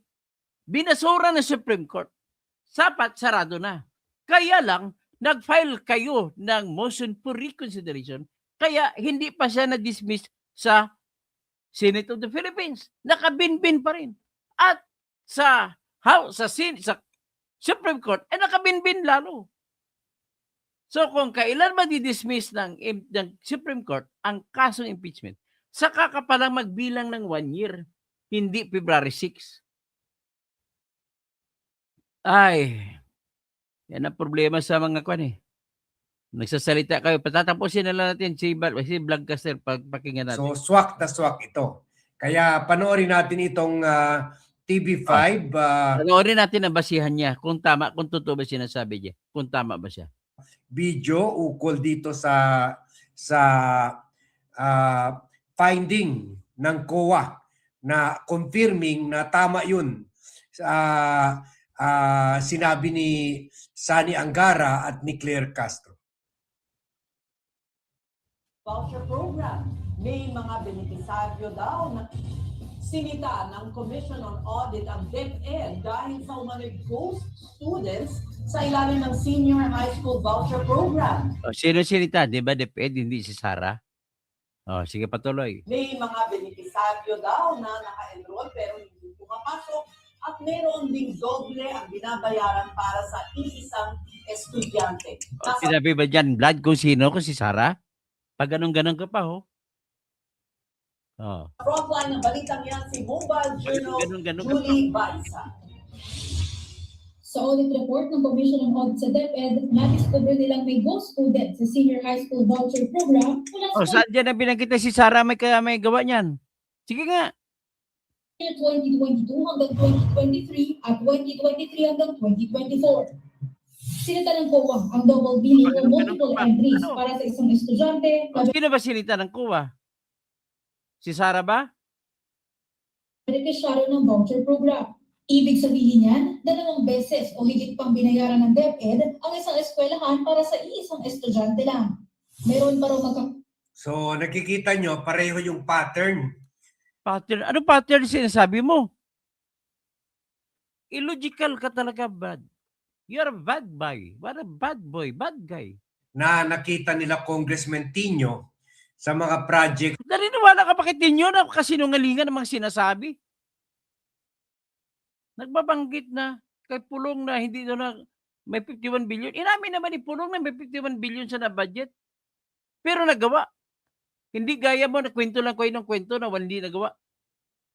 S1: binasura ng Supreme Court. Sapat, sarado na. Kaya lang, nag-file kayo ng motion for reconsideration, kaya hindi pa siya na-dismiss sa Senate of the Philippines. Nakabinbin pa rin. At sa Supreme Court, nakabinbin lalo. So kung kailan ma-dismiss ng Supreme Court ang kasong impeachment, saka ka palang magbilang ng 1 year, hindi February 6. Ay, yan ang problema sa mga kwan eh. Nagsasalita kayo, patatapusin na lang natin si Vlogcaster, pakinggan natin.
S4: So swak na swak ito. Kaya panoorin natin itong TV5,
S1: Panoorin natin ang basihan niya kung tama, kung totoo ba sinasabi niya, kung tama ba siya.
S4: video ukol dito sa finding ng COA na confirming na tama yun. Sinabi ni Sani Angara at ni Claire Castro.
S5: Voucher program. May mga benepisaryo daw na sinita ng Commission on Audit ang DepEd dahil sa umano'y ghost students sa ilalim ng Senior High School Voucher Program.
S1: Sino sinita? Di ba DepEd, hindi si Sara? Sige, patuloy.
S5: May mga benepisaryo daw na naka-enroll pero hindi pumapasok at meron ding doble ang binabayaran para sa isang estudyante.
S1: Sinabi ba dyan, Vlad, kung sino? Kung si Sara? Pag ganun-ganun ka pa, ho?
S5: Frontline ng balitang yan si Mobile Journal
S1: Ganun-ganun ka pa.
S5: Julie Baisa.
S6: Sa audit report ng Commission on Audit sa DepEd, na-discover nilang may ghost student sa Senior High School Voucher Program mula sa
S1: Saan dyan na binangkita si Sara may gawa niyan? Sige nga.
S6: 2022 hanggang 2023 at 2023 hanggang 2024. Sinita ng COA ang double billing o multiple entries para sa isang estudyante na
S1: Sino ba sinita ng kuwa? Si Sara ba?
S6: beneficiaryo ng voucher program. Ibig sabihin yan, 2 beses o higit pang binayaran ng DepEd ang isang eskwelahan para sa iisang estudyante lang. Meron pa raw
S4: So nakikita nyo, pareho yung pattern.
S1: Pattern. Ano pattern sinasabi mo? Illogical ka talaga, bad. You're a bad boy. What a bad boy. Bad guy.
S4: Na nakita nila Congressman Tino sa mga project.
S1: Naniniwala ka pa kay Tinyo na kasinungalingan ng mga sinasabi? Nagbabanggit na kay Pulong na hindi doon na may 51 billion. Inamin naman ni Pulong na may 51 billion sa na-budget. Pero nagawa. Hindi gaya mo na kwento lang kayo ng kwento na hindi nagawa.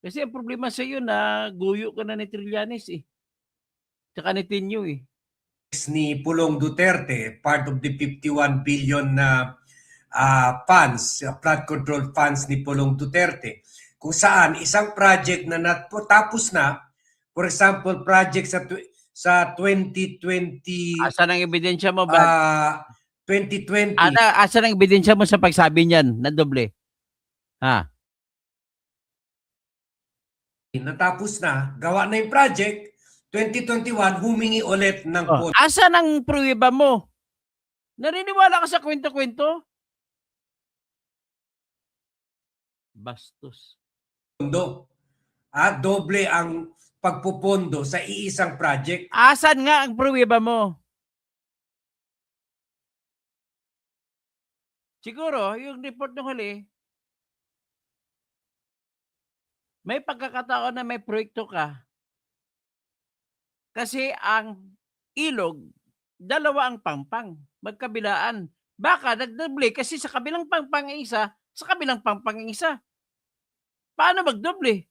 S1: Kasi ang problema sa iyo na guyo ka na ni Trillanes eh. Tsaka ni Tinyo eh.
S4: Ni Pulong Duterte, part of the 51 billion na funds, flood control funds ni Pulong Duterte, kung saan isang project na natapos na, for example, project sa 2020,
S1: Asan ang ebidensya mo ba?
S4: 2020,
S1: Asan ang ebidensya mo sa pagsabi niyan na doble? Ha?
S4: natapos na, gawa na yung project, 2021, humingi ulit ng
S1: Asan ang pruweba mo? Naniniwala ka sa kwento-kwento? Bastos.
S4: pondo. At doble ang pagpupondo sa iisang project.
S1: Asan nga ang pruweba mo? Siguro, yung report ng huli, may pagkakataon na may proyekto ka. Kasi ang ilog, dalawa ang pangpang, magkabilaan. Baka nagdoble kasi sa kabilang pangpang ang isa, sa kabilang pangpang ang isa. Paano magdoble?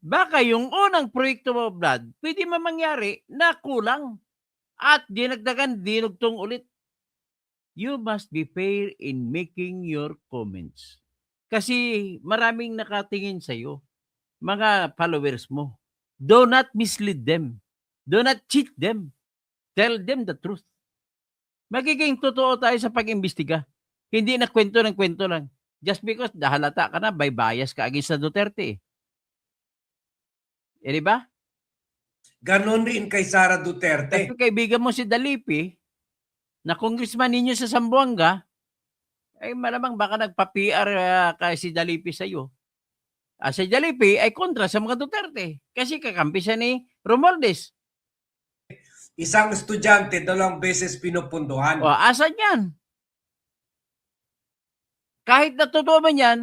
S1: Baka yung unang proyekto mo, Brad, pwede mangyari na kulang at dinagdagan, dinugtong ulit. You must be fair in making your comments. Kasi maraming nakatingin sa'yo, mga followers mo. Do not mislead them. Do not cheat them. Tell them the truth. Magiging totoo tayo sa pag-imbestiga. Hindi na kwento ng kwento lang. Just because dahalata ka na, by bias ka against sa Duterte. Di ba?
S4: Ganon rin kay Sara Duterte.
S1: Kasi kaibigan mo si Dalipi, na congressman ninyo sa Zamboanga, ay malamang baka nagpa-PR kay si Dalipi sa iyo. Si Dalipi ay kontra sa mga Duterte kasi kakampi siya ni Romualdez.
S4: Isang estudyante, 2 beses pinupunduhan.
S1: Asan yan? Kahit na totoo man yan,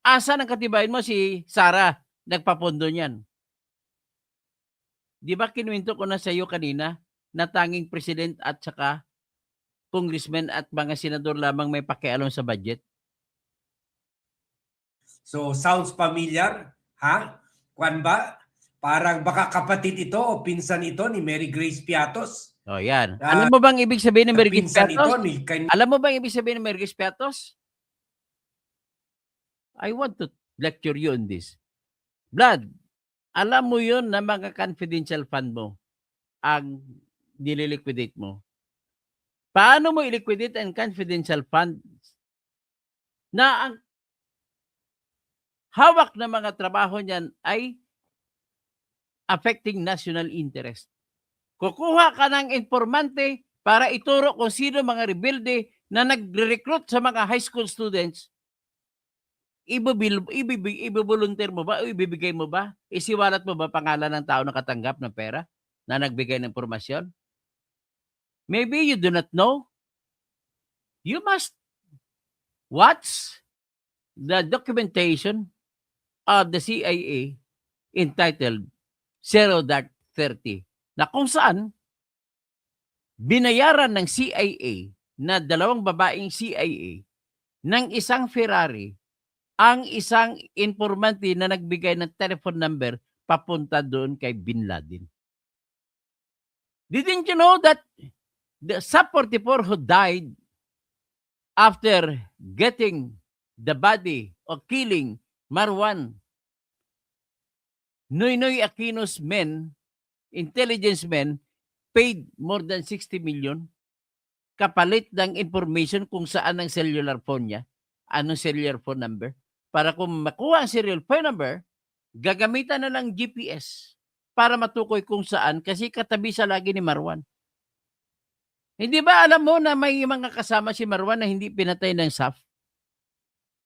S1: asan ang katibayan mo si Sara nagpapondo niyan? Di ba kinuwento ko na sa iyo kanina na tanging president at saka congressman at mga senador lamang may pakialam sa budget?
S4: So, sounds familiar? Ha? Kwan ba? Parang baka kapatid ito o pinsan ito ni Mary Grace Piatos.
S1: Yan. Alam mo bang ibig sabihin ng Mary Grace
S4: Pinsan ito
S1: Piatos?
S4: ni
S1: Alam mo bang ibig sabihin ng Mary Grace Piatos? I want to lecture you on this. Blood, alam mo yun na mga confidential fund mo ang nililiquidate mo. Paano mo iliquidate ang confidential fund na ang hawak na mga trabaho niyan ay affecting national interest? Kukuha ka ng informante para ituro kung sino mga rebelde na nagre-recruit sa mga high school students. Ibo-volunteer mo ba o ibibigay mo ba? Isiwalat mo ba pangalan ng tao na katanggap ng pera na nagbigay ng impormasyon? Maybe you do not know. You must watch the documentation of the CIA entitled 0.30 na kung saan binayaran ng CIA na 2 babaeng CIA ng isang Ferrari ang isang informante na nagbigay ng telephone number papunta doon kay Bin Laden. Didn't you know that the Sub-44 who died after getting the body or killing Marwan, Noynoy Aquino's men, intelligence men, paid more than 60 million kapalit ng information kung saan ang cellular phone niya, anong cellular phone number, para kung makuha ang cellular phone number, gagamitan na ng GPS para matukoy kung saan kasi katabi sa lagi ni Marwan. Hindi ba alam mo na may mga kasama si Marwan na hindi pinatay ng SAF?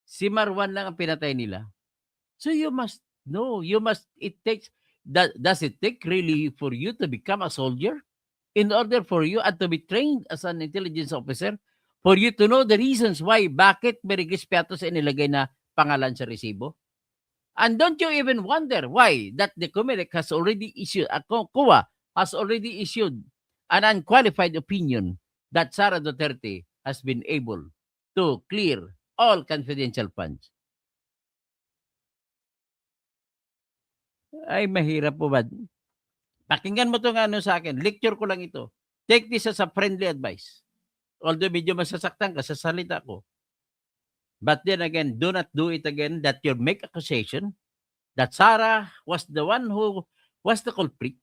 S1: Si Marwan lang ang pinatay nila. So you must know, does it take really for you to become a soldier? In order for you and to be trained as an intelligence officer, for you to know the reasons why, bakit may Regis Piatos ay nilagay na pangalan sa resibo? And don't you even wonder why that the COMELEC has already issued, COA has already issued an unqualified opinion that Sara Duterte has been able to clear all confidential funds. Ay, mahirap po ba? Pakinggan mo itong ano sa akin. Lecture ko lang ito. Take this as a friendly advice. Although medyo masasaktan ka sa salita ko. But then again, do not do it again that you make accusation that Sara was the one who was the culprit.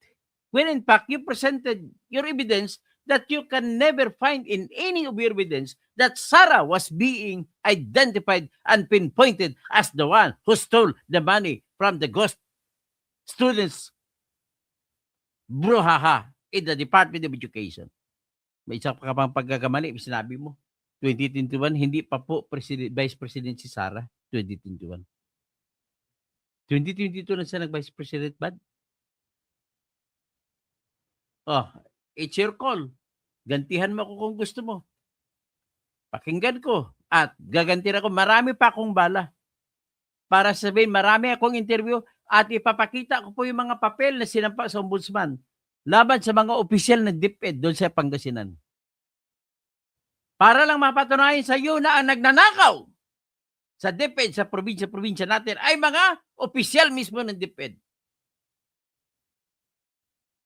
S1: When in fact, you presented your evidence that you can never find in any of your evidence that Sara was being identified and pinpointed as the one who stole the money from the ghost students brouhaha in the Department of Education. May isa pa pang pagkakamali, sinabi mo, 2021, hindi pa po Vice President si Sara, 2021. 2022 na siya nag-Vice President, bad? Oh, it's your call. Gantihan mo ako kung gusto mo. Pakinggan ko. At gagantihan ako. Marami pa akong bala. Para sabihin, marami akong interview at ipapakita ko po yung mga papel na sinampa sa ombudsman laban sa mga opisyal ng DepEd doon sa Pangasinan. Para lang mapatunayan sa iyo na ang nagnanakaw sa DepEd sa probinsya-probinsya natin ay mga opisyal mismo ng DepEd.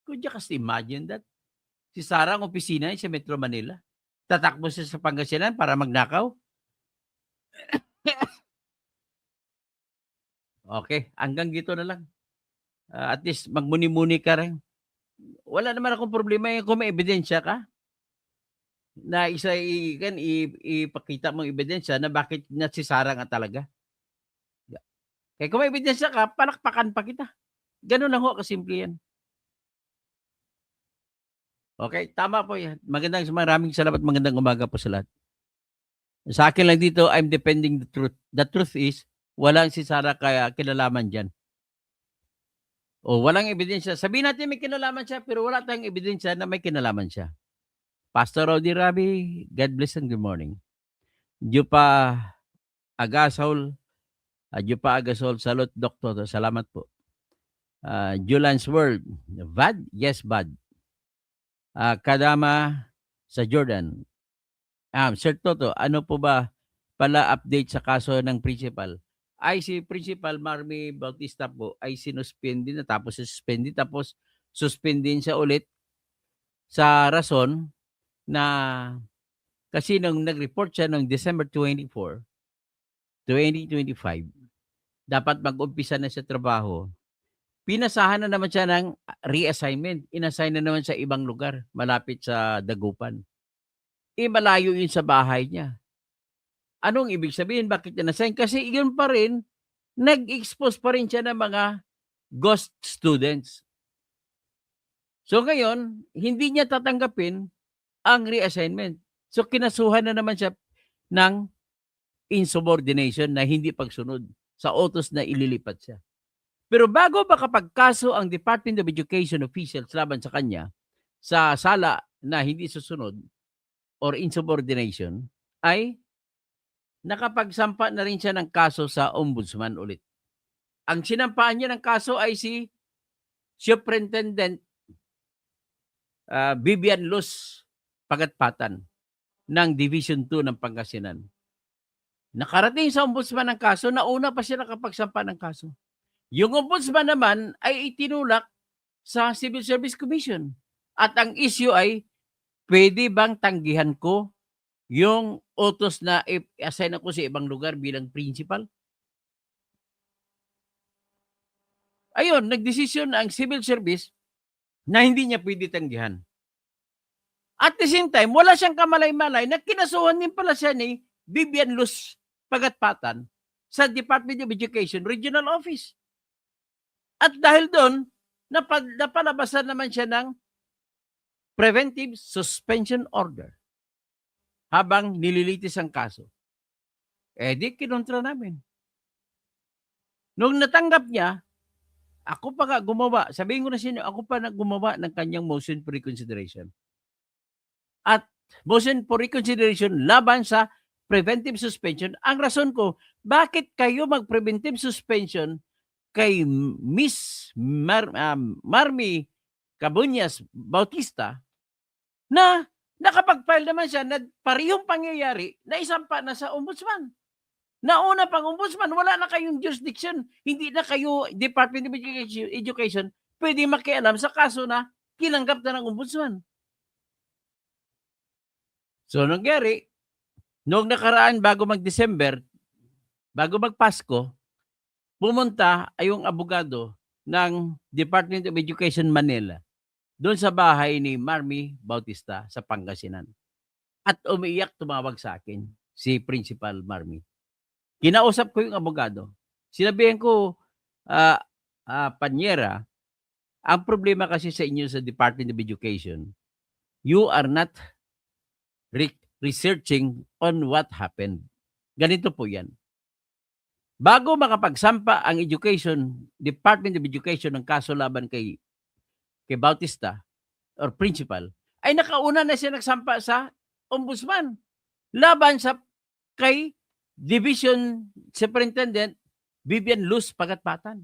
S1: Could you just imagine that? Si Sara ang opisina sa Metro Manila. Tatakbo siya sa Pangasinan para magnakaw. Okay, hanggang dito na lang. At least magmuni-muni ka rin. Wala naman akong problema kung may ebidensya ka. Na ipakita mong ebidensya na bakit na si Sara nga talaga. Kaya kung may ebidensya ka, palakpakan pa kita. Ganun lang ho, kasimple yan. Okay, tama po yan. Maraming salamat, magandang umaga po sa lahat. Sa akin lang dito, I'm defending the truth. The truth is, walang si Sara kaya kinalaman dyan. O walang ebidensya. Sabihin natin may kinalaman siya, pero wala tayong ebidensya na may kinalaman siya. Pastor Rodi Rabi, God bless and good morning. Jupa Agasol, Salot Doktor, salamat po. Julan's World, Bad? Yes, bad. Kadama sa Jordan. Sir Toto, ano po ba pala update sa kaso ng principal? Ay si Principal Marmy Bautista po ay sinuspindi na tapos suspended tapos suspendin siya ulit sa rason na kasi nung nag-report siya noong December 24, 2025, dapat mag-umpisa na sa trabaho. pinasahan na naman siya ng reassignment. Inassign na naman sa ibang lugar, malapit sa Dagupan. Malayo yun sa bahay niya. Anong ibig sabihin? Bakit inassign? Kasi yun pa rin, nag-expose pa rin siya ng mga ghost students. So ngayon, hindi niya tatanggapin ang reassignment. So kinasuhan na naman siya ng insubordination na hindi pagsunod sa utos na ililipat siya. Pero bago makapagkaso ang Department of Education officials laban sa kanya sa sala na hindi susunod or insubordination, ay nakapagsampa na rin siya ng kaso sa ombudsman ulit. Ang sinampaan niya ng kaso ay si Superintendent Vivian Luz Pagatpatan ng Division 2 ng Pangasinan. Nakarating sa ombudsman ng kaso, nauna pa siya nakapagsampa ng kaso. Yung ombudsman naman ay itinulak sa Civil Service Commission. At ang issue ay, pwede bang tanggihan ko yung utos na i-assign ako sa ibang lugar bilang principal? Ayun, nagdesisyon ang Civil Service na hindi niya pwede tanggihan. At the same time, wala siyang kamalay-malay na kinasuhan din pala siya ni Vivian Luz Pagatpatan sa Department of Education Regional Office. At dahil doon, napalabasan naman siya ng preventive suspension order habang nililitis ang kaso. Di kinontra namin. Nung natanggap niya, ako pa nga gumawa. Sabihin ko na sa inyo, ako pa gumawa ng kanyang motion for reconsideration. At motion for reconsideration laban sa preventive suspension. Ang rason ko, bakit kayo mag-preventive suspension kay Miss Marmy Cabuñas Bautista na nakapag-file naman siya na parehong pangyayari na isampa na sa ombudsman. Nauna pang ombudsman, wala na kayong jurisdiction. Hindi na kayo, Department of Education, pwede makialam sa kaso na kinanggap na ng ombudsman. So, nangyari, noong nakaraan bago mag-December, bago mag-Pasko, pumunta ay yung abogado ng Department of Education Manila doon sa bahay ni Marmy Bautista sa Pangasinan. At umiiyak, tumawag sa akin si Principal Marmy. Kinausap ko yung abogado. Sinabihan ko, Panyera, ang problema kasi sa inyo sa Department of Education, you are not researching on what happened. Ganito po yan. Bago makapagsampa ang Department of Education ng kaso laban kay Bautista or principal, ay nakauna na siya nagsampa sa ombudsman laban sa kay Division Superintendent Vivian Luz Pagatpatan.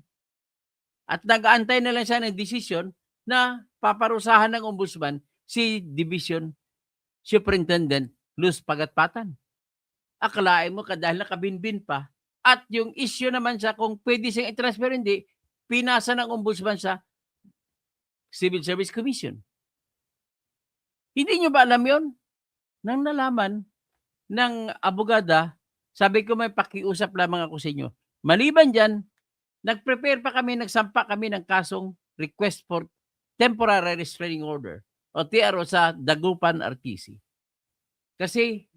S1: At nag-aantay na lang siya ng desisyon na paparusahan ng ombudsman si Division Superintendent Luz Pagatpatan. Akalain mo dahil nakabinbin pa. At yung issue naman sa kung pwede siyang i-transfer hindi, pinasa ng ombudsman sa Civil Service Commission. Hindi nyo ba alam yun? Nang nalaman ng abogada, sabi ko may pakiusap lamang ako sa inyo. Maliban dyan, nagprepare pa kami, nagsampa kami ng kasong request for temporary restraining order o TRO sa Dagupan RTC. Kasi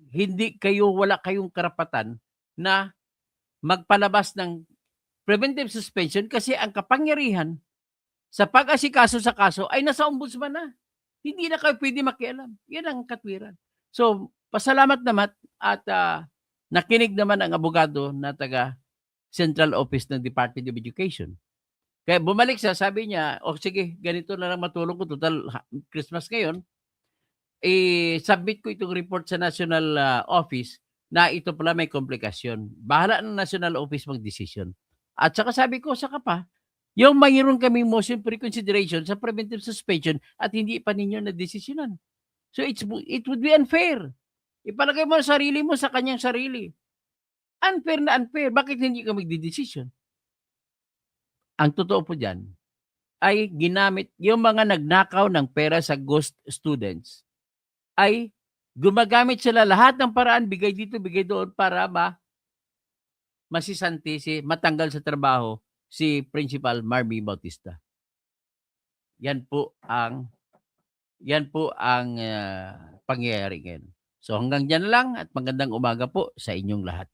S1: wala kayong karapatan na magpalabas ng preventive suspension kasi ang kapangyarihan sa pag-asikaso sa kaso ay nasa ombudsman na. Hindi na kayo pwede makialam. Yan ang katwiran. So, pasalamat naman at nakinig naman ang abogado na taga Central Office ng Department of Education. Kaya bumalik siya, sabi niya, sige, ganito na lang matulong ko. Total, Christmas ngayon. Submit ko itong report sa National Office na ito pala may komplikasyon. Bahala ng National Office mag-decision. At saka sabi ko, saka pa, yung mayroon kaming motion for reconsideration sa preventive suspension at hindi pa ninyo na-desisyonan. So it would be unfair. Ipalagay mo ang sarili mo sa kanyang sarili. Unfair na unfair. Bakit hindi ka magdidesisyon? Ang totoo po dyan ay ginamit yung mga nagnakaw ng pera sa ghost students ay gumagamit sila lahat ng paraan, bigay dito, bigay doon para masisanti matanggal sa trabaho si Principal Marby Bautista. Yan po ang pangyayari ngayon. So hanggang diyan lang at magandang umaga po sa inyong lahat.